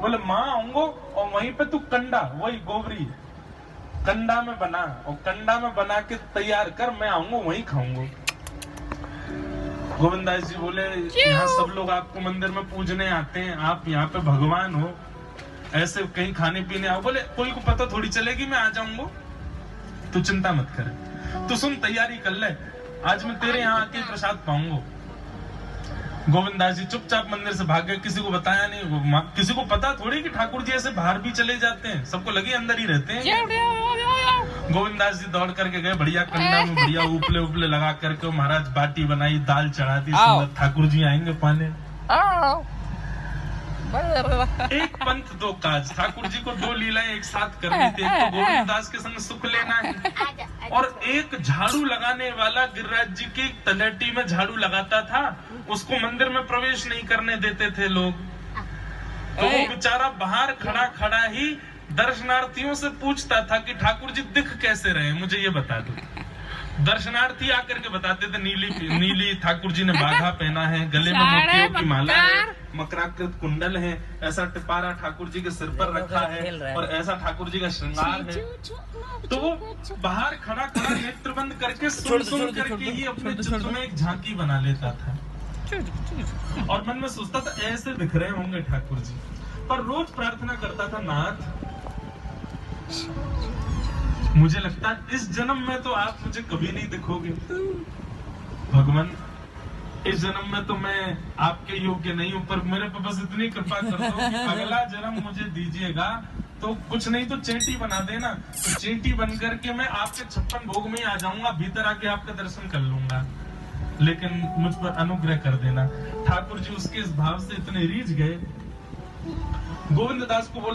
बोले माँ आऊंगो और वहीं पे तू कंडा, वही गोबरी कंडा में बना और कंडा में बना के तैयार कर, मैं आऊंगा वहीं खाऊंगा। गोविंदास जी बोले यहाँ सब लोग आपको मंदिर में पूजने आते हैं, आप यहाँ पे भगवान हो, ऐसे कहीं खाने पीने आओ। बोले कोई को पता थोड़ी चलेगी, मैं आ जाऊंगा, तू चिंता मत करे, तू सुन तैयारी कर ले, आज मैं तेरे यहाँ आके प्रसाद पाऊंगा। गोविंदास जी चुपचाप मंदिर से भाग गए, किसी को बताया नहीं। किसी को पता थोड़ी कि ठाकुर जी ऐसे बाहर भी चले जाते हैं, सबको लगे अंदर ही रहते हैं। गोविंदास जी दौड़ करके गए, बढ़िया कंडा में बढ़िया उपले उपले लगा करके महाराज बाटी बनाई, दाल चढ़ा दी, ठाकुर जी आएंगे पाने। एक पंथ दो काज, ठाकुर जी को दो लीलाएं एक साथ करनी थी, एक तो गोविंदास के संग सुख लेना है और एक झाड़ू लगाने वाला गिरिराज जी की तलेटी में झाड़ू लगाता था, उसको मंदिर में प्रवेश नहीं करने देते थे लोग। तो वो बेचारा बाहर खड़ा खड़ा ही दर्शनार्थियों से पूछता था कि ठाकुर जी दिख कैसे रहे, मुझे ये बता दो। दर्शनार्थी आकर के बताते थे नीली ठाकुर जी ने बाघा पहना है, गले में मोतियों की माला है, मकराकृत कुंडल है, ऐसा टिपारा ठाकुर जी के सिर पर रखा है और ऐसा ठाकुर जी का श्रृंगार है। तो वो बाहर खड़ा खड़ा नेत्र बंद करके सुन करके ही अपने चित्र में एक झांकी बना लेता था और मन में सोचता था ऐसे दिख रहे होंगे ठाकुर जी। पर रोज प्रार्थना करता था, नाथ मुझे लगता है इस जन्म में तो आप मुझे कभी नहीं दिखोगे, भगवान इस जन्म में तो मैं आपके योग्य नहीं हूं, पर मेरे पे बस इतनी कृपा कर दो कि अगला जन्म मुझे दीजिएगा तो कुछ नहीं तो चेटी बना देना, तो चेटी बन करके मैं आपके 56 भोग में ही आ जाऊंगा, भीतर आके आपका दर्शन कर लूंगा, लेकिन मुझ पर अनुग्रह कर देना। ठाकुर जी उसके इस भाव से इतने रीझ गए, गोविंद दास को बोला